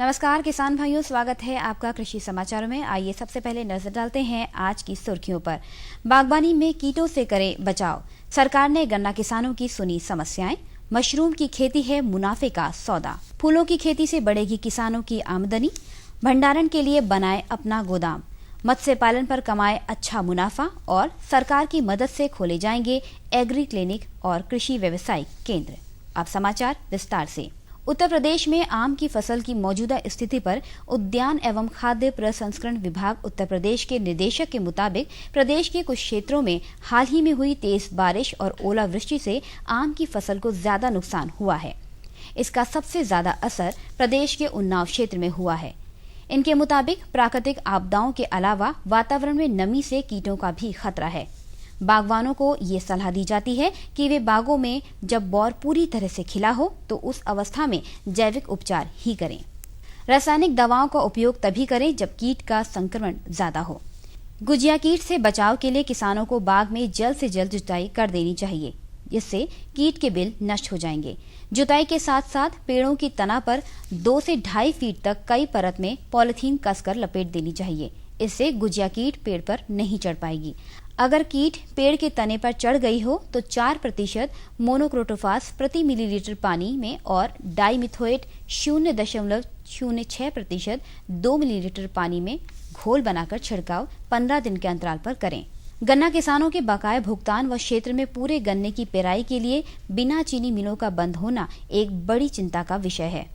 नमस्कार किसान भाइयों, स्वागत है आपका कृषि समाचारों में। आइए सबसे पहले नजर डालते हैं आज की सुर्खियों पर। बागवानी में कीटों से करें बचाव, सरकार ने गन्ना किसानों की सुनी समस्याएं। मशरूम की खेती है मुनाफे का सौदा, फूलों की खेती से बढ़ेगी किसानों की आमदनी। भंडारण के लिए बनाए अपना गोदाम, मत्स्य पालन पर कमाए अच्छा मुनाफा और सरकार की मदद से खोले जाएंगे एग्री क्लिनिक और कृषि व्यवसायिक केंद्र। अब समाचार विस्तार से। उत्तर प्रदेश में आम की फसल की मौजूदा स्थिति पर उद्यान एवं खाद्य प्रसंस्करण विभाग उत्तर प्रदेश के निदेशक के मुताबिक प्रदेश के कुछ क्षेत्रों में हाल ही में हुई तेज बारिश और ओलावृष्टि से आम की फसल को ज्यादा नुकसान हुआ है। इसका सबसे ज्यादा असर प्रदेश के उन्नाव क्षेत्र में हुआ है। इनके मुताबिक प्राकृतिक आपदाओं के अलावा वातावरण में नमी से कीटों का भी खतरा है। बागवानों को ये सलाह दी जाती है कि वे बागों में जब बौर पूरी तरह से खिला हो तो उस अवस्था में जैविक उपचार ही करें। रासायनिक दवाओं का उपयोग तभी करें जब कीट का संक्रमण ज्यादा हो। गुजिया कीट से बचाव के लिए किसानों को बाग में जल्द से जल्द जुताई कर देनी चाहिए, जिससे कीट के बिल नष्ट हो जाएंगे। जुताई के साथ साथ पेड़ों की तना पर 2 से 2.5 फीट तक कई परत में पॉलिथीन कसकर लपेट देनी चाहिए। इससे गुजिया कीट पेड़ पर नहीं चढ़ पाएगी। अगर कीट पेड़ के तने पर चढ़ गई हो तो 4% मोनोक्रोटोफास प्रति मिलीलीटर पानी में और डाइमिथोएट 0.06% 2 मिलीलीटर पानी में घोल बनाकर छिड़काव 15 दिन के अंतराल पर करें। गन्ना किसानों के बकाया भुगतान व क्षेत्र में पूरे गन्ने की पेराई के लिए बिना चीनी मिलों का बंद होना एक बड़ी चिंता का विषय है।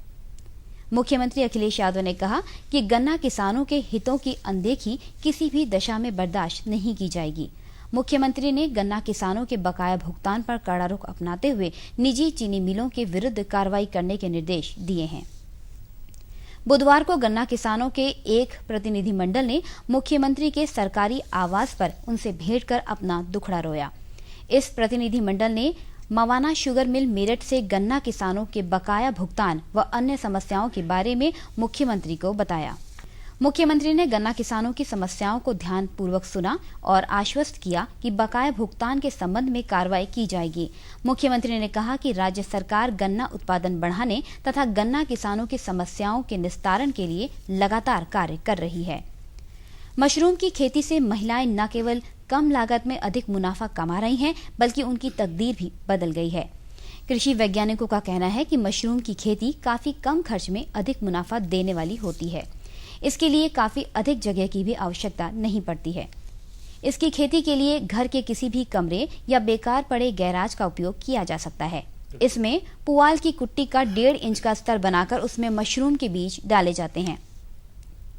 मुख्यमंत्री अखिलेश यादव ने कहा कि गन्ना किसानों के हितों की अनदेखी किसी भी दशा में बर्दाश्त नहीं की जाएगी। मुख्यमंत्री ने गन्ना किसानों के बकाया भुगतान पर कड़ा रुख अपनाते हुए निजी चीनी मिलों के विरुद्ध कार्रवाई करने के निर्देश दिए हैं। बुधवार को गन्ना किसानों के एक प्रतिनिधिमंडल ने मुख्यमंत्री के सरकारी आवास पर उनसे भेंट कर अपना दुखड़ा रोया। इस प्रतिनिधिमंडल ने मवाना शुगर मिल मेरठ से गन्ना किसानों के बकाया भुगतान व अन्य समस्याओं के बारे में मुख्यमंत्री को बताया। मुख्यमंत्री ने गन्ना किसानों की समस्याओं को ध्यानपूर्वक सुना और आश्वस्त किया कि बकाया भुगतान के संबंध में कार्रवाई की जाएगी। मुख्यमंत्री ने कहा कि राज्य सरकार गन्ना उत्पादन बढ़ाने तथा गन्ना किसानों की समस्याओं के निस्तारण के लिए लगातार कार्य कर रही है। मशरूम की खेती से महिलाएं न केवल कम लागत में अधिक मुनाफा कमा रही हैं, बल्कि उनकी तकदीर भी बदल गई है। कृषि वैज्ञानिकों का कहना है कि मशरूम की खेती काफी कम खर्च में अधिक मुनाफा देने वाली होती है। इसके लिए काफी अधिक जगह की भी आवश्यकता नहीं पड़ती है। इसकी खेती के लिए घर के किसी भी कमरे या बेकार पड़े गैराज का उपयोग किया जा सकता है। इसमें पुआल की कुट्टी का 1.5 इंच का स्तर बनाकर उसमें मशरूम के बीज डाले जाते हैं।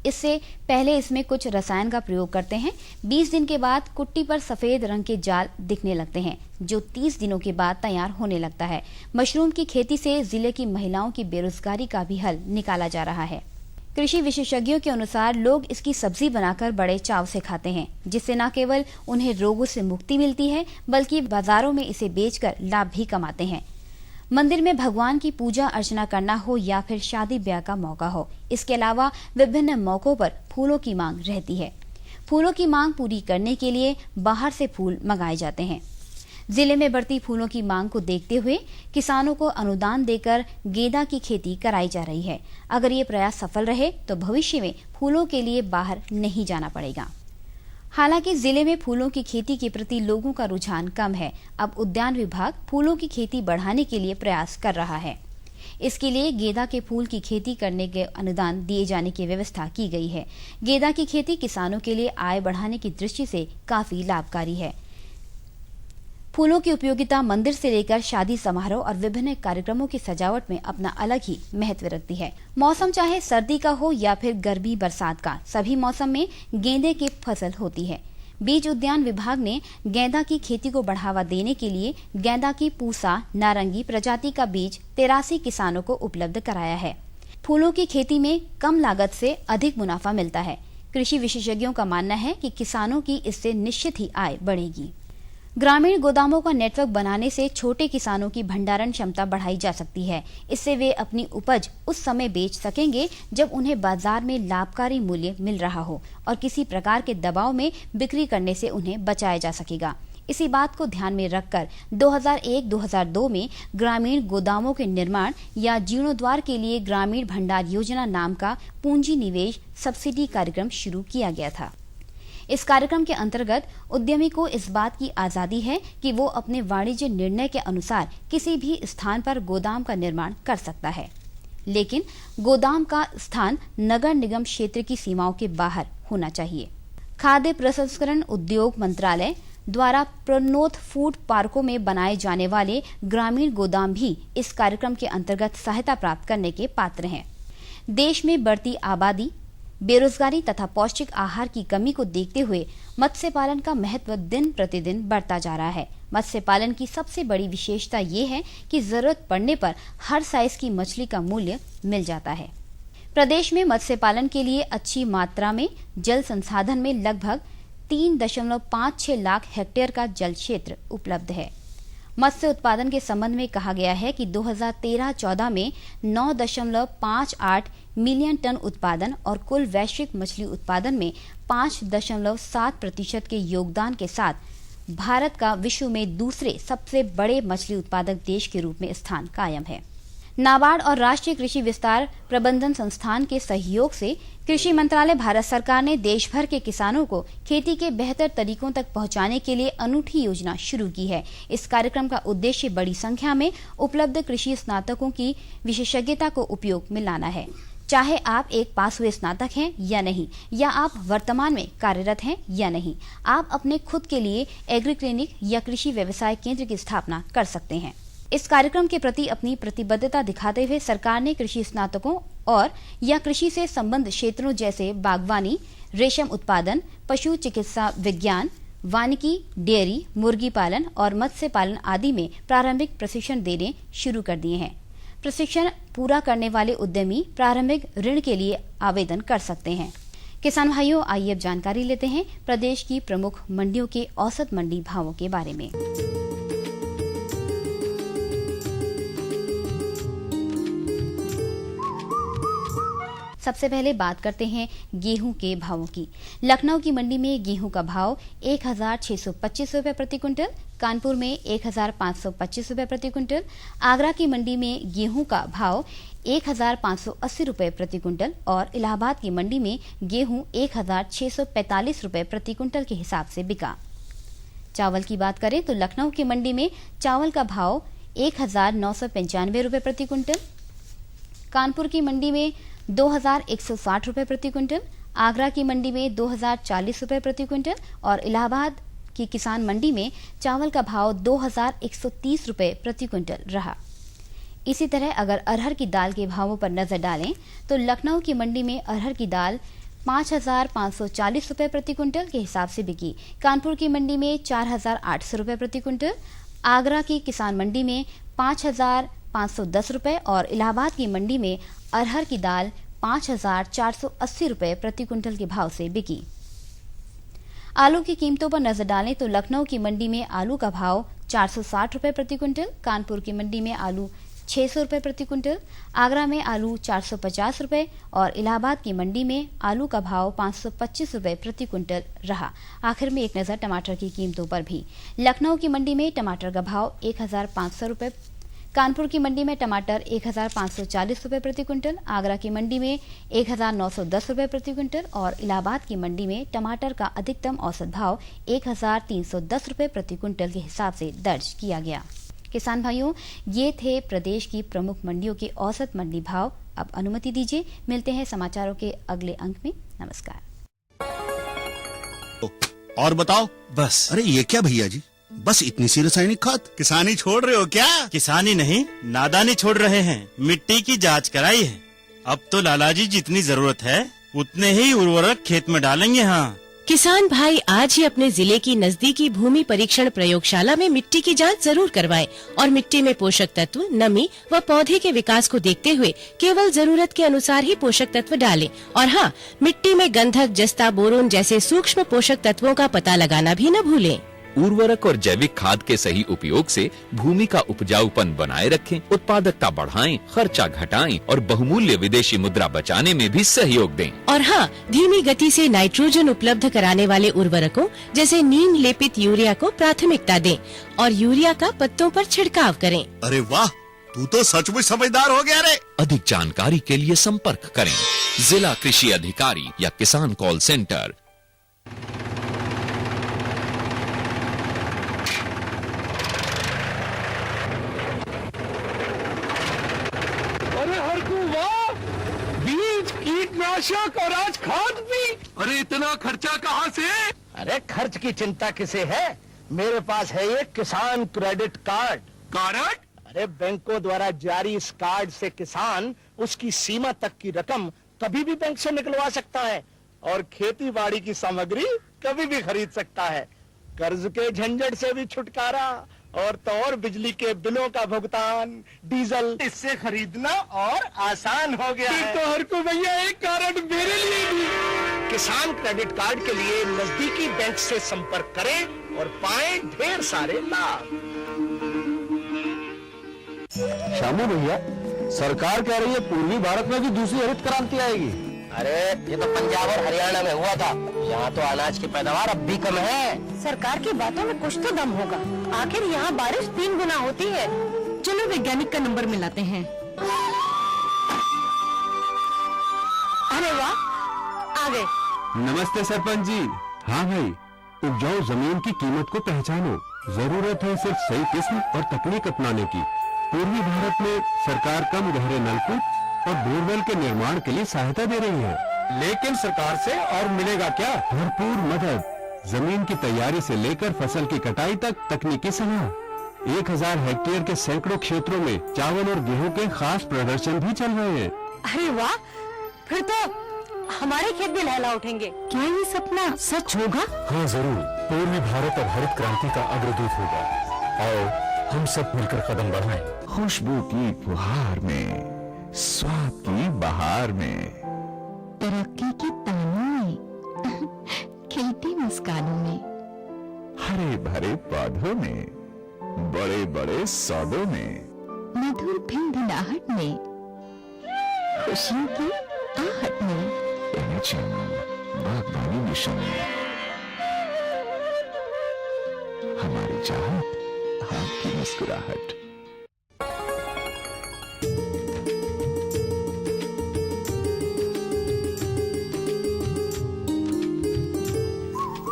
इससे पहले इसमें कुछ रसायन का प्रयोग करते हैं। 20 दिन के बाद कुट्टी पर सफेद रंग के जाल दिखने लगते हैं, जो 30 दिनों के बाद तैयार होने लगता है। मशरूम की खेती से जिले की महिलाओं की बेरोजगारी का भी हल निकाला जा रहा है। कृषि विशेषज्ञों के अनुसार लोग इसकी सब्जी बनाकर बड़े चाव से खाते हैं, जिससे न केवल उन्हें रोगों से मुक्ति मिलती है, बल्कि बाजारों में इसे बेचकर लाभ भी कमाते हैं। मंदिर में भगवान की पूजा अर्चना करना हो या फिर शादी ब्याह का मौका हो, इसके अलावा विभिन्न मौकों पर फूलों की मांग रहती है। फूलों की मांग पूरी करने के लिए बाहर से फूल मंगाए जाते हैं। जिले में बढ़ती फूलों की मांग को देखते हुए किसानों को अनुदान देकर गेंदा की खेती कराई जा रही है। अगर ये प्रयास सफल रहे तो भविष्य में फूलों के लिए बाहर नहीं जाना पड़ेगा। हालांकि जिले में फूलों की खेती के प्रति लोगों का रुझान कम है। अब उद्यान विभाग फूलों की खेती बढ़ाने के लिए प्रयास कर रहा है। इसके लिए गेंदा के फूल की खेती करने के अनुदान दिए जाने की व्यवस्था की गई है। गेंदा की खेती किसानों के लिए आय बढ़ाने की दृष्टि से काफी लाभकारी है। फूलों की उपयोगिता मंदिर से लेकर शादी समारोह और विभिन्न कार्यक्रमों की सजावट में अपना अलग ही महत्व रखती है। मौसम चाहे सर्दी का हो या फिर गर्मी बरसात का, सभी मौसम में गेंदे की फसल होती है। बीज उद्यान विभाग ने गेंदा की खेती को बढ़ावा देने के लिए गेंदा की पूसा नारंगी प्रजाति का बीज 83 किसानों को उपलब्ध कराया है। फूलों की खेती में कम लागत से अधिक मुनाफा मिलता है। कृषि विशेषज्ञों का मानना है कि किसानों की इससे निश्चित ही आय बढ़ेगी। ग्रामीण गोदामों का नेटवर्क बनाने से छोटे किसानों की भंडारण क्षमता बढ़ाई जा सकती है। इससे वे अपनी उपज उस समय बेच सकेंगे जब उन्हें बाजार में लाभकारी मूल्य मिल रहा हो और किसी प्रकार के दबाव में बिक्री करने से उन्हें बचाया जा सकेगा। इसी बात को ध्यान में रखकर 2001-2002 में ग्रामीण गोदामों के निर्माण या जीर्णोद्वार के लिए ग्रामीण भंडार योजना नाम का पूंजी निवेश सब्सिडी कार्यक्रम शुरू किया गया था। इस कार्यक्रम के अंतर्गत उद्यमी को इस बात की आजादी है कि वो अपने वाणिज्य निर्णय के अनुसार किसी भी स्थान पर गोदाम का निर्माण कर सकता है, लेकिन गोदाम का स्थान नगर निगम क्षेत्र की सीमाओं के बाहर होना चाहिए। खाद्य प्रसंस्करण उद्योग मंत्रालय द्वारा प्रोन्नत फूड पार्कों में बनाए जाने वाले ग्रामीण गोदाम भी इस कार्यक्रम के अंतर्गत सहायता प्राप्त करने के पात्र हैं। देश में बढ़ती आबादी, बेरोजगारी तथा पौष्टिक आहार की कमी को देखते हुए मत्स्य पालन का महत्व दिन प्रतिदिन बढ़ता जा रहा है। मत्स्य पालन की सबसे बड़ी विशेषता ये है कि जरूरत पड़ने पर हर साइज की मछली का मूल्य मिल जाता है। प्रदेश में मत्स्य पालन के लिए अच्छी मात्रा में जल संसाधन में लगभग 3.56 लाख हेक्टेयर का जल क्षेत्र उपलब्ध है। मत्स्य उत्पादन के संबंध में कहा गया है कि 2013-14 में 9.58 मिलियन टन उत्पादन और कुल वैश्विक मछली उत्पादन में 5.7% के योगदान के साथ भारत का विश्व में दूसरे सबसे बड़े मछली उत्पादक देश के रूप में स्थान कायम है। नाबार्ड और राष्ट्रीय कृषि विस्तार प्रबंधन संस्थान के सहयोग से कृषि मंत्रालय भारत सरकार ने देश भर के किसानों को खेती के बेहतर तरीकों तक पहुंचाने के लिए अनूठी योजना शुरू की है। इस कार्यक्रम का उद्देश्य बड़ी संख्या में उपलब्ध कृषि स्नातकों की विशेषज्ञता को उपयोग में लाना है। चाहे आप एक पास हुए स्नातक हैं या नहीं, या आप वर्तमान में कार्यरत हैं या नहीं, आप अपने खुद के लिए एग्री क्लिनिक या कृषि व्यवसाय केंद्र की स्थापना कर सकते हैं। इस कार्यक्रम के प्रति अपनी प्रतिबद्धता दिखाते हुए सरकार ने कृषि स्नातकों और या कृषि से संबद्ध क्षेत्रों जैसे बागवानी, रेशम उत्पादन, पशु चिकित्सा विज्ञान, वानिकी, डेयरी, मुर्गी पालन और मत्स्य पालन आदि में प्रारंभिक प्रशिक्षण देने शुरू कर दिए हैं। प्रशिक्षण पूरा करने वाले उद्यमी प्रारंभिक ऋण के लिए आवेदन कर सकते हैं। किसान भाइयों, आइए अब जानकारी लेते हैं प्रदेश की प्रमुख मंडियों के औसत मंडी भावों के बारे में। सबसे पहले बात करते हैं गेहूं के भावों की। लखनऊ की मंडी में गेहूं का भाव 1,625 रुपए प्रति क्विंटल, कानपुर में 1,525 रुपए प्रति क्विंटल, आगरा की मंडी में गेहूं का भाव 1,580 रुपए प्रति क्विंटल और इलाहाबाद की मंडी में गेहूं 1,645 रुपए प्रति क्विंटल के हिसाब से बिका। चावल की बात करें तो लखनऊ की मंडी में चावल का भाव 1,995 रुपए प्रति क्विंटल, कानपुर की मंडी में 2,160 रुपए प्रति क्विंटल, आगरा की मंडी में 2,040 रुपए प्रति क्विंटल और इलाहाबाद की किसान मंडी में चावल का भाव 2,130 रुपए प्रति क्विंटल रहा। इसी तरह अगर अरहर की दाल के भावों पर नजर डालें तो लखनऊ की मंडी में अरहर की दाल 5,540 रुपए प्रति क्विंटल के हिसाब से बिकी, कानपुर की मंडी में 4,800 रुपए प्रति क्विंटल, आगरा की किसान मंडी में 5,510 रुपए और इलाहाबाद की मंडी में अरहर की दाल 5,480 रुपए प्रति क्विंटल के भाव से बिकी। आलू की कीमतों पर नजर डालें तो लखनऊ की मंडी में आलू का भाव 460 रुपए प्रति क्विंटल, कानपुर की मंडी में आलू 600 रुपए प्रति क्विंटल, आगरा में आलू 450 रुपए और इलाहाबाद की मंडी में आलू का भाव 525 रुपए प्रति क्विंटल रहा। आखिर में एक नजर टमाटर की कीमतों पर भी। लखनऊ की मंडी में टमाटर का भाव 1,500 रुपए, कानपुर की मंडी में टमाटर 1,540 रुपए प्रति क्विंटल, आगरा की मंडी में 1,910 रुपए प्रति क्विंटल और इलाहाबाद की मंडी में टमाटर का अधिकतम औसत भाव 1,310 रुपए प्रति क्विंटल के हिसाब से दर्ज किया गया। किसान भाइयों, ये थे प्रदेश की प्रमुख मंडियों के औसत मंडी भाव। अब अनुमति दीजिए, मिलते हैं समाचारों के अगले अंक में। नमस्कार। और बताओ। बस। अरे ये क्या भैया जी, बस इतनी सी रासायनिक खाद? किसानी छोड़ रहे हो क्या? किसानी नहीं, नादानी छोड़ रहे हैं। मिट्टी की जांच कराई है। अब तो लालाजी जितनी जरूरत है उतने ही उर्वरक खेत में डालेंगे। हाँ, किसान भाई आज ही अपने जिले की नजदीकी भूमि परीक्षण प्रयोगशाला में मिट्टी की जांच जरूर करवाएं और मिट्टी में पोषक तत्व, नमी व पौधे के विकास को देखते हुए केवल जरूरत के अनुसार ही पोषक तत्व डालें। और हाँ, मिट्टी में गंधक, जस्ता, बोरोन जैसे सूक्ष्म पोषक तत्वों का पता लगाना भी न भूलें। उर्वरक और जैविक खाद के सही उपयोग से भूमि का उपजाऊपन बनाए रखें, उत्पादकता बढ़ाएं, खर्चा घटाएं और बहुमूल्य विदेशी मुद्रा बचाने में भी सहयोग दें। और हाँ, धीमी गति से नाइट्रोजन उपलब्ध कराने वाले उर्वरकों जैसे नीम लेपित यूरिया को प्राथमिकता दें और यूरिया का पत्तों पर छिड़काव करें। अरे वाह, तू तो सचमुच समझदार हो गया रे। अधिक जानकारी के लिए संपर्क करें जिला कृषि अधिकारी या किसान कॉल सेंटर। अरे हरकू वाह, बीज कीटनाशक और आज खाद भी। अरे इतना खर्चा कहाँ से? अरे खर्च की चिंता किसे है, मेरे पास है ये किसान क्रेडिट कार्ड। कार्ड? अरे बैंकों द्वारा जारी इस कार्ड से किसान उसकी सीमा तक की रकम कभी भी बैंक से निकलवा सकता है और खेती बाड़ी की सामग्री कभी भी खरीद सकता है। कर्ज के झंझट से भी छुटकारा और तो और बिजली के बिलों का भुगतान, डीजल इससे खरीदना और आसान हो गया है। तो हरकू भैया एक कार्ड मेरे लिए भी। किसान क्रेडिट कार्ड के लिए नजदीकी बैंक से संपर्क करें और पाएं ढेर सारे लाभ। शामू भैया, सरकार कह रही है पूर्वी भारत में भी दूसरी हरित क्रांति आएगी। अरे ये तो पंजाब और हरियाणा में हुआ था, यहाँ तो अनाज की पैदावार अब भी कम है। सरकार की बातों में कुछ तो दम होगा, आखिर यहाँ बारिश 3 गुना होती है। चलो वैज्ञानिक का नंबर मिलाते हैं। अरे वाह, आ गए। नमस्ते सरपंच जी। हाँ भाई, उपजाऊ जमीन की कीमत को पहचानो। जरूरत है सिर्फ सही किस्म और तकनीक अपनाने की। पूर्वी भारत में सरकार कम गहरे नलकूप और बोरवेल के निर्माण के लिए सहायता दे रही है। लेकिन सरकार से और मिलेगा क्या? भरपूर मदद, जमीन की तैयारी से लेकर फसल की कटाई तक तकनीकी सलाह। 1000 हेक्टेयर के सैकड़ों क्षेत्रों में चावल और गेहूं के खास प्रदर्शन भी चल रहे हैं। अरे वाह, फिर तो हमारे खेत भी लहला उठेंगे। क्या ये सपना सच होगा? हाँ जरूर, पूर्वी भारत अब हरित क्रांति का अग्रदूत होगा। आओ हम सब मिलकर कदम बढ़ाएं। खुशबू की फुहार में, स्वाद की बहार में, तरक्की की तानों में, खिलती मुस्कानों में, हरे भरे पौधों में, बड़े बड़े सौदों में, मधुर भिनभिनाहट में, खुशियों की आहट में, बागबानी मिशन में, हमारी चाहत, आपकी मुस्कुराहट।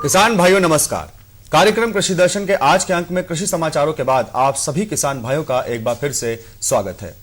किसान भाइयों नमस्कार। कार्यक्रम कृषि दर्शन के आज के अंक में कृषि समाचारों के बाद आप सभी किसान भाइयों का एक बार फिर से स्वागत है।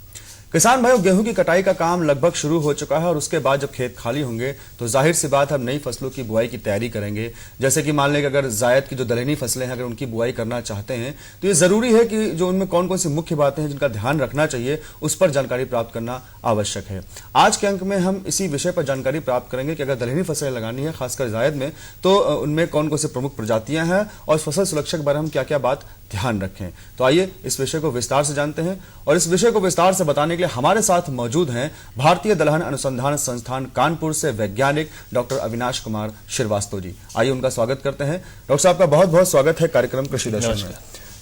किसान भाइयों, गेहूं की कटाई का काम लगभग शुरू हो चुका है और उसके बाद जब खेत खाली होंगे तो जाहिर सी बात हम नई फसलों की बुआई की तैयारी करेंगे। जैसे कि मान लें कि अगर जायद की जो दलहनी फसलें हैं अगर उनकी बुआई करना चाहते हैं तो ये जरूरी है कि जो उनमें कौन कौन सी मुख्य बातें हैं जिनका ध्यान रखना चाहिए उस पर जानकारी प्राप्त करना आवश्यक है। आज के अंक में हम इसी विषय पर जानकारी प्राप्त करेंगे कि अगर दलहनी फसलें लगानी है खासकर जायद में तो उनमें कौन कौन सी प्रमुख प्रजातियां हैं और फसल सुरक्षा के बारे में क्या क्या बात ध्यान रखें। तो आइए इस विषय को विस्तार से जानते हैं और इस विषय को विस्तार से बताने के लिए हमारे साथ मौजूद हैं भारतीय दलहन अनुसंधान संस्थान कानपुर से वैज्ञानिक डॉक्टर अविनाश कुमार श्रीवास्तव जी। आइए उनका स्वागत करते हैं। डॉक्टर साहब का बहुत बहुत स्वागत है कार्यक्रम कृषि दर्शन में।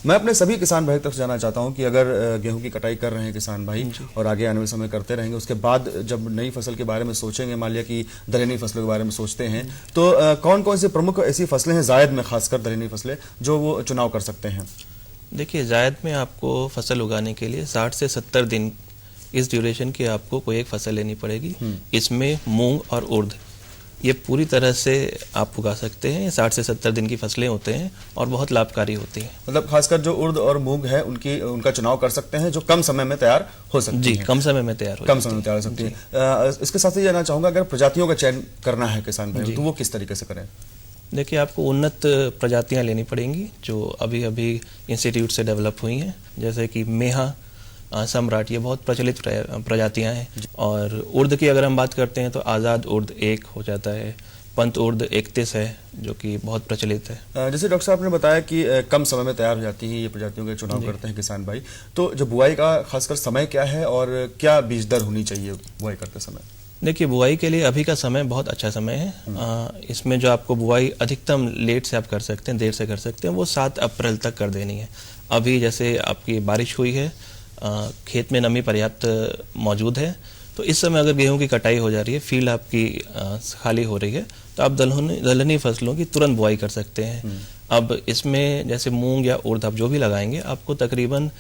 मैं अपने सभी किसान भाई तक जानना चाहता हूं कि अगर गेहूं की कटाई कर रहे हैं किसान भाई और आगे आने वाले समय करते रहेंगे, उसके बाद जब नई फसल के बारे में सोचेंगे, मान लिया कि दलहनी फसलों के बारे में सोचते हैं, तो कौन कौन सी प्रमुख ऐसी फसलें हैं जायद में, खासकर दलहनी फसलें, जो वो चुनाव कर सकते हैं? देखिए, जायद में आपको फसल उगाने के लिए 60 से 70 दिन इस ड्यूरेशन की आपको कोई एक फसल लेनी पड़ेगी। इसमें मूंग और उर्द ये पूरी तरह से आप उगा सकते हैं। 60 से 70 दिन की फसलें होते हैं और बहुत लाभकारी होती हैं। मतलब खासकर जो उर्द और मूंग है उनका चुनाव कर सकते हैं जो कम समय में तैयार हो सकती जी, है। कम समय में तैयार हो सकती है। इसके साथ ही जानना चाहूंगा अगर प्रजातियों का चयन करना है किसान भाई तो वो किस तरीके से करें? देखिए, आपको उन्नत प्रजातियां लेनी पड़ेंगी जो अभी अभी इंस्टीट्यूट से डेवलप हुई हैं, जैसे कि मेहा, सम्राट, ये बहुत प्रचलित प्रजातियां हैं। और उर्द की अगर हम बात करते हैं तो आज़ाद उर्द 1 हो जाता है, पंत उर्द 31 है जो कि बहुत प्रचलित है। जैसे डॉक्टर साहब ने बताया कि कम समय में तैयार हो जाती है ये प्रजातियों के चुनाव करते हैं किसान भाई, तो जो बुआई का खासकर समय क्या है और क्या बीज दर होनी चाहिए बुआई करते समय? देखिए, बुआई के लिए अभी का समय बहुत अच्छा समय है। इसमें जो आपको बुआई अधिकतम लेट से आप कर सकते हैं, देर से कर सकते हैं, वो 7 अप्रैल तक कर देनी है। अभी जैसे आपकी बारिश हुई है, खेत में नमी पर्याप्त मौजूद है, तो इस समय अगर गेहूं की कटाई हो जा रही है, फील्ड आपकी खाली हो रही है, तो आप दलहनी फसलों की तुरंत बुआई कर सकते हैं। अब इसमें जैसे मूंग या उड़द आप जो भी लगाएंगे, आपको तकरीबन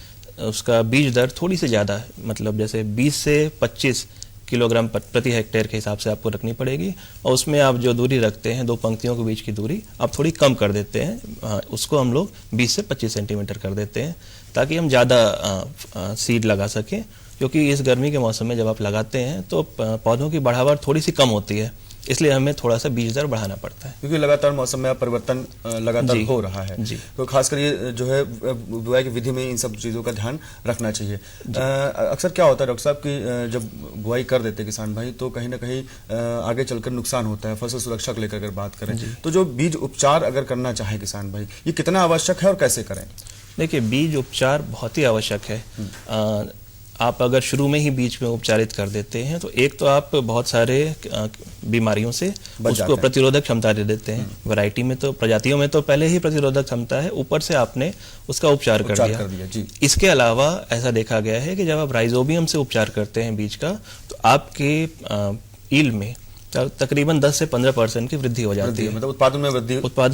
उसका बीज दर थोड़ी सी ज़्यादा है, मतलब जैसे 20 से 25 किलोग्राम प्रति हेक्टेयर के हिसाब से आपको रखनी पड़ेगी। और उसमें आप जो दूरी रखते हैं, 2 पंक्तियों के बीच की दूरी आप थोड़ी कम कर देते हैं, उसको हम लोग 20 से 25 सेंटीमीटर कर देते हैं, ताकि हम ज़्यादा सीड लगा सकें। क्योंकि इस गर्मी के मौसम में जब आप लगाते हैं तो पौधों की बढ़ावट थोड़ी सी कम होती है, इसलिए हमें थोड़ा सा बीज दर बढ़ाना पड़ता है, क्योंकि लगातार मौसम में परिवर्तन लगातार हो रहा है जी। तो खासकर ये जो है बुआई की विधि में इन सब चीज़ों का ध्यान रखना चाहिए। अक्सर क्या होता है डॉक्टर साहब कि जब बुआई कर देते किसान भाई, तो कहीं ना कहीं आगे चलकर नुकसान होता है। फसल सुरक्षा को लेकर अगर बात करें तो जो बीज उपचार अगर करना चाहे किसान भाई, ये कितना आवश्यक है और कैसे करें? देखिए, बीज उपचार बहुत ही आवश्यक है। आप अगर शुरू में ही बीज में उपचारित कर देते हैं तो एक तो आप बहुत सारे बीमारियों से उसको प्रतिरोधक क्षमता दे देते हैं। वैरायटी में तो, प्रजातियों में तो पहले ही प्रतिरोधक क्षमता है, ऊपर से आपने उसका उपचार कर दिया जी। इसके अलावा ऐसा देखा गया है कि जब आप राइजोबियम से उपचार करते हैं बीज का, तो आपके ईल्ड में तकरीबन 10 से 15% की वृद्धि हो जाती है, मतलब उत्पादन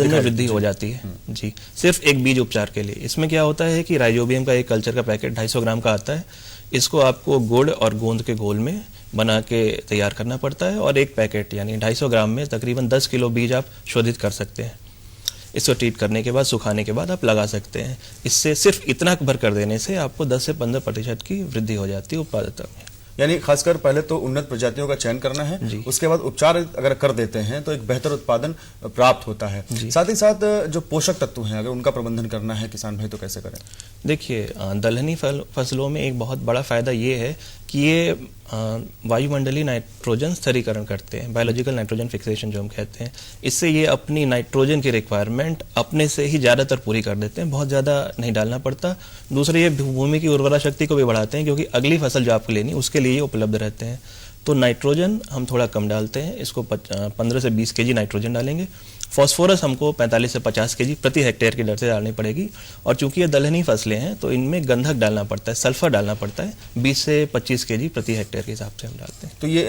में वृद्धि हो जाती है जी, सिर्फ एक बीज उपचार के लिए। इसमें क्या होता है कि राइजोबियम का एक कल्चर का पैकेट 250 ग्राम का आता है, इसको आपको गुड़ और गोंद के घोल में बना के तैयार करना पड़ता है, और एक पैकेट यानी 250 ग्राम में तकरीबन 10 किलो बीज आप शोधित कर सकते हैं। इसको ट्रीट करने के बाद, सुखाने के बाद आप लगा सकते हैं। इससे सिर्फ इतना भर कर देने से आपको 10 से 15% की वृद्धि हो जाती है उत्पादकता में। यानी खासकर पहले तो उन्नत प्रजातियों का चयन करना है, उसके बाद उपचार अगर कर देते हैं तो एक बेहतर उत्पादन प्राप्त होता है। साथ ही साथ जो पोषक तत्व हैं, अगर उनका प्रबंधन करना है किसान भाई, तो कैसे करें? देखिए, दलहनी फसलों में एक बहुत बड़ा फायदा ये है कि ये वायुमंडलीय नाइट्रोजन स्थिरीकरण करते हैं, बायोलॉजिकल नाइट्रोजन फिक्सेशन जो हम कहते हैं। इससे ये अपनी नाइट्रोजन की रिक्वायरमेंट अपने से ही ज़्यादातर पूरी कर देते हैं, बहुत ज़्यादा नहीं डालना पड़ता। दूसरे, ये भूमि की उर्वरा शक्ति को भी बढ़ाते हैं, क्योंकि अगली फसल जो आपको लेनी उसके लिए ये उपलब्ध रहते हैं। तो नाइट्रोजन हम थोड़ा कम डालते हैं, इसको 15 से 20 केजी नाइट्रोजन डालेंगे। फॉस्फोरस हमको 45 से 50 केजी प्रति हेक्टेयर की दर से डालनी पड़ेगी। और चूंकि ये दलहनी फसलें हैं तो इनमें गंधक डालना पड़ता है, सल्फर डालना पड़ता है, 20 से 25 केजी प्रति हेक्टेयर के हिसाब से हम डालते हैं। तो ये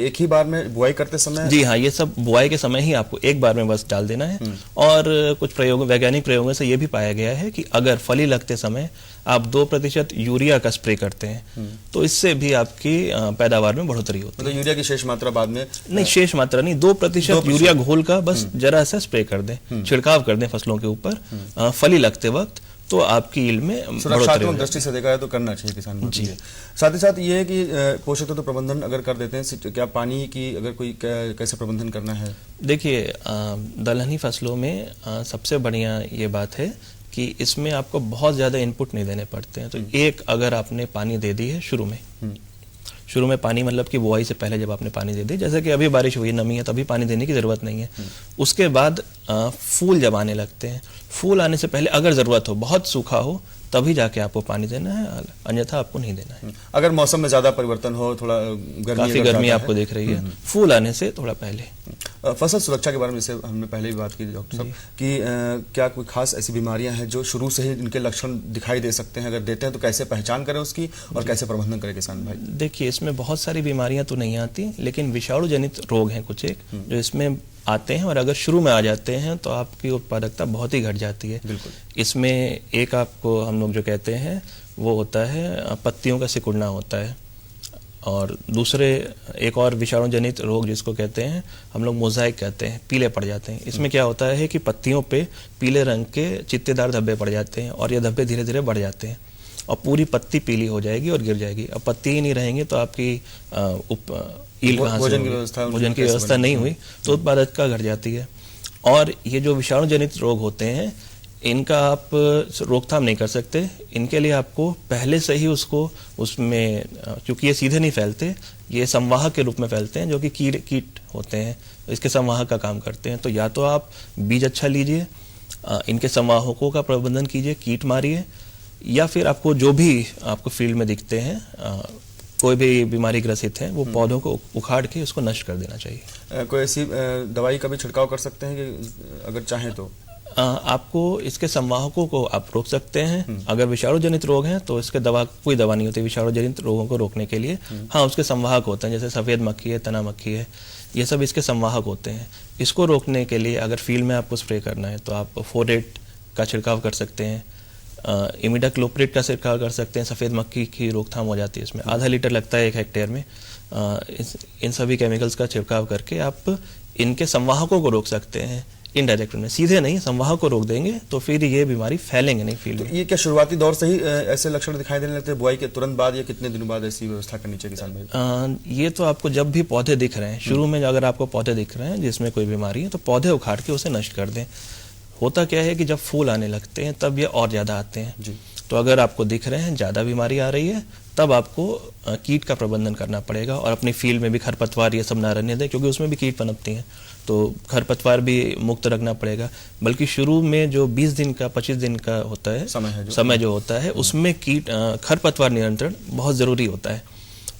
एक ही बार में बुआई करते समय? जी हाँ, ये सब बुआई के समय ही आपको एक बार में बस डाल देना है। और कुछ वैज्ञानिक प्रयोगों से ये भी पाया गया है कि अगर फली लगते समय आप 2% यूरिया का स्प्रे करते हैं तो इससे भी आपकी पैदावार में बढ़ोतरी होती है। मतलब यूरिया की शेष मात्रा बाद में? नहीं, शेष मात्रा नहीं, 2% यूरिया घोल का बस जरा सा स्प्रे कर दें, छिड़काव कर दें फसलों के ऊपर फली लगते वक्त, तो आपकी यील्ड में सुरक्षात्मक दृष्टि से देखा है तो करना चाहिए किसान जी। साथ ही साथ ये है कि पोषक तत्व प्रबंधन अगर कर देते हैं, क्या पानी की अगर कोई कैसे प्रबंधन करना है? देखिए, दलहनी फसलों में सबसे बढ़िया ये बात है कि इसमें आपको बहुत ज़्यादा इनपुट नहीं देने पड़ते हैं। तो एक, अगर आपने पानी दे दी है शुरू में पानी, मतलब कि बुआई से पहले जब आपने पानी दे दी, जैसे कि अभी बारिश हुई, नमी है, तभी पानी देने की ज़रूरत नहीं है। उसके बाद फूल जब आने लगते हैं, फूल आने से पहले अगर ज़रूरत हो, बहुत सूखा हो, तभी जाके आपको पानी देना है, अन्यथा आपको नहीं देना है। अगर मौसम में ज़्यादा परिवर्तन हो, थोड़ा काफ़ी गर्मी आपको दिख रही है, फूल आने से थोड़ा पहले। फसल सुरक्षा के बारे में जैसे हमने पहले भी बात की डॉक्टर साहब कि क्या कोई खास ऐसी बीमारियां हैं जो शुरू से ही इनके लक्षण दिखाई दे सकते हैं? अगर देते हैं तो कैसे पहचान करें उसकी और कैसे प्रबंधन करें किसान भाई? देखिए, इसमें बहुत सारी बीमारियां तो नहीं आती, लेकिन विषाणु जनित रोग हैं कुछ एक जो इसमें आते हैं, और अगर शुरू में आ जाते हैं तो आपकी उत्पादकता बहुत ही घट जाती है। बिल्कुल। इसमें एक आपको हम लोग जो कहते हैं वो होता है पत्तियों का सिकुड़ना होता है, और दूसरे एक और विषाणु जनित रोग जिसको कहते हैं हम लोग मोज़ाइक कहते हैं, पीले पड़ जाते हैं। इसमें क्या होता है कि पत्तियों पे पीले रंग के चित्तेदार धब्बे पड़ जाते हैं, और ये धब्बे धीरे धीरे बढ़ जाते हैं और पूरी पत्ती पीली हो जाएगी और गिर जाएगी। अब पत्ती ही नहीं रहेंगी तो आपकी भोजन की व्यवस्था नहीं हुई तो उत्पादकता घट जाती है। और ये जो विषाणु जनित रोग होते हैं, इनका आप रोकथाम नहीं कर सकते। इनके लिए आपको पहले से ही उसमें क्योंकि ये सीधे नहीं फैलते, ये संवाहक के रूप में फैलते हैं, जो कि कीट होते हैं, इसके संवाहक का काम करते हैं। तो या तो आप बीज अच्छा लीजिए, इनके संवाहकों का प्रबंधन कीजिए, कीट मारिए, या फिर आपको जो भी आपको फील्ड में दिखते हैं कोई भी बीमारी ग्रसित है वो पौधों को उखाड़ के उसको नष्ट कर देना चाहिए। कोई ऐसी दवाई का भी छिड़काव कर सकते हैं कि अगर चाहें तो? आपको इसके संवाहकों को आप रोक सकते हैं। अगर विषाणु जनित रोग हैं तो इसके कोई दवा नहीं होती विषाणु जनित रोगों को रोकने के लिए। हाँ, उसके संवाहक होते हैं, जैसे सफेद मक्खी है, तना मक्खी है, ये सब इसके संवाहक होते हैं। इसको रोकने के लिए अगर फील्ड में आपको स्प्रे करना है तो आप फोरेट का छिड़काव कर सकते हैं, इमिडाक्लोप्रिड का छिड़काव कर सकते हैं। सफेद मक्खी की रोकथाम हो जाती है इसमें। आधा लीटर लगता है 1 हेक्टेयर में। इन सभी केमिकल्स का छिड़काव करके आप इनके संवाहकों को रोक सकते हैं इनडायरेक्ट में। सीधे नहीं, संवाहक को रोक देंगे तो फिर ये बीमारी फैलेंगे नहीं फील्ड में। ये क्या शुरुआती दौर से ही ऐसे लक्षण दिखाई देने लगते हैं बुआई के तुरंत बाद, या कितने दिनों बाद ऐसी व्यवस्था करनी चाहिए किसान भाई? ये तो आपको जब भी पौधे दिख रहे हैं, शुरू में अगर आपको पौधे दिख रहे हैं जिसमें कोई बीमारी है तो पौधे उखाड़ के उसे नष्ट कर दें। होता क्या है कि जब फूल आने लगते हैं तब ये और ज्यादा आते हैं जी। तो अगर आपको दिख रहे हैं ज्यादा बीमारी आ रही है तब आपको कीट का प्रबंधन करना पड़ेगा, और अपनी फील्ड में भी खरपतवार ये सब ना रहने दें, क्योंकि उसमें भी कीट पनपती हैं, तो खरपतवार भी मुक्त रखना पड़ेगा। बल्कि शुरू में जो 20 दिन का 25 दिन का होता है समय जो होता है उसमें कीट खरपतवार नियंत्रण बहुत जरूरी होता है।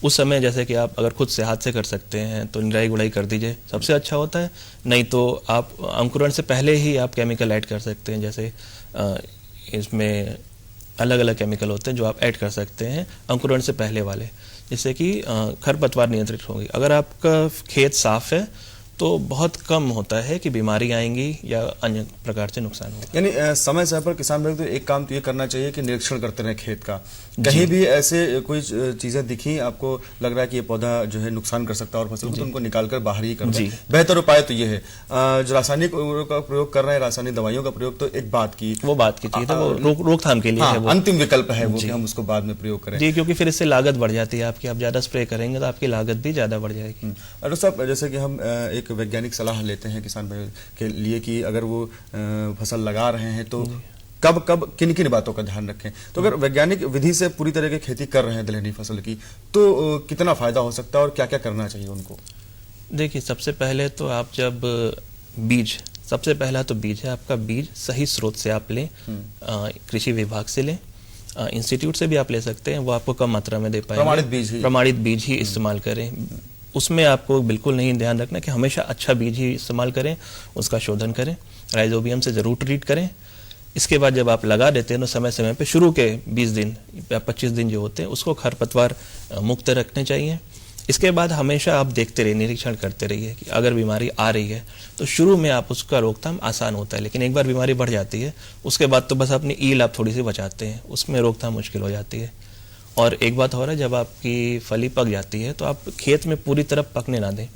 उस समय जैसे कि आप अगर खुद से हाथ से कर सकते हैं तो निराई गुड़ाई कर दीजिए, सबसे अच्छा होता है। नहीं तो आप अंकुरण से पहले ही आप केमिकल ऐड कर सकते हैं, जैसे इसमें अलग अलग केमिकल होते हैं जो आप ऐड कर सकते हैं अंकुरण से पहले वाले, जिससे कि खरपतवार नियंत्रित होगी। अगर आपका खेत साफ है तो बहुत कम होता है कि बीमारी आएंगी या अन्य प्रकार से नुकसान होगा। यानी समय समय पर किसान भाई तो एक काम तो ये करना चाहिए कि निरीक्षण करते रहे खेत का। कहीं भी ऐसे कोई चीजें दिखी आपको लग रहा है कि ये पौधा जो है नुकसान कर सकता है और फसल को, तो उनको निकालकर बाहर ही कर दें। बेहतर उपाय तो ये है। जो रासायनिक का प्रयोग कर रहे हैं, रासायनिक दवाइयों का प्रयोग तो एक बात की चीज है, वो रोकथाम के लिए है, अंतिम विकल्प है वो कि हम उसको बाद में प्रयोग करें जी, क्योंकि फिर इससे लागत बढ़ जाती है आपकी। आप ज्यादा स्प्रे करेंगे तो आपकी लागत भी ज्यादा बढ़ जाएगी। डॉक्टर साहब, जैसे कि हम एक वैज्ञानिक सलाह लेते हैं किसान भाई के लिए कि अगर वो फसल लगा रहे हैं तो कब किन किन बातों का ध्यान रखें। तो अगर वैज्ञानिक विधि से पूरी तरह की खेती कर रहे हैं दलहनी फसल की तो कितना फायदा हो सकता है और क्या क्या करना चाहिए उनको? देखिए, सबसे पहले तो आप जब सबसे पहला तो बीज है। आपका बीज सही स्रोत से आप लें, कृषि विभाग से लें, इंस्टीट्यूट से भी आप ले सकते हैं, वो आपको कम मात्रा में दे पाएंगे। प्रमाणित बीज ही इस्तेमाल करें। उसमें आपको बिल्कुल नहीं ध्यान रखना कि हमेशा अच्छा बीज ही इस्तेमाल करें, उसका शोधन करें, राइजोबियम से जरूर ट्रीट करें। इसके बाद जब आप लगा देते हैं तो समय समय पे शुरू के 20 दिन या 25 दिन जो होते हैं उसको खरपतवार मुक्त रखने चाहिए। इसके बाद हमेशा आप देखते रहिए, निरीक्षण करते रहिए कि अगर बीमारी आ रही है तो शुरू में आप उसका रोकथाम आसान होता है, लेकिन एक बार बीमारी बढ़ जाती है उसके बाद तो बस अपनी ईल्ड आप थोड़ी सी बचाते हैं, उसमें रोकथाम मुश्किल हो जाती है। और एक बात हो रहा है, जब आपकी फली पक जाती है तो आप खेत में पूरी तरह पकने ना दें।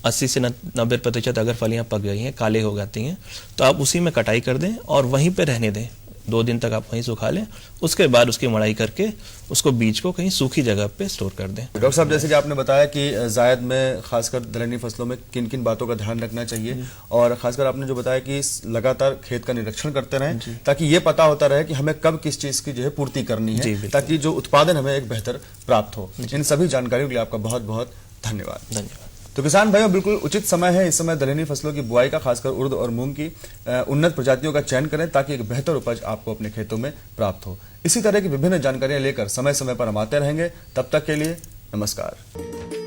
80 से 90% अगर फलियां पक गई हैं, काले हो जाती हैं, तो आप उसी में कटाई कर दें और वहीं पे रहने दें। 2 दिन तक आप वहीं सुखा लें, उसके बाद उसकी मड़ाई करके उसको बीज को कहीं सूखी जगह पे स्टोर कर दें। डॉक्टर साहब, जैसे कि आपने बताया कि जायद में खासकर दलहनी फसलों में किन किन बातों का ध्यान रखना चाहिए, और खासकर आपने जो बताया कि लगातार खेत का निरीक्षण करते रहें ताकि ये पता होता रहे कि हमें कब किस चीज की जो है पूर्ति करनी है, ताकि जो उत्पादन हमें एक बेहतर प्राप्त हो। इन सभी जानकारियों के लिए आपका बहुत बहुत धन्यवाद। तो किसान भाइयों, बिल्कुल उचित समय है इस समय दलहनी फसलों की बुआई का। खासकर उर्द और मूंग की उन्नत प्रजातियों का चयन करें ताकि एक बेहतर उपज आपको अपने खेतों में प्राप्त हो। इसी तरह की विभिन्न जानकारियां लेकर समय समय पर हम आते रहेंगे। तब तक के लिए नमस्कार।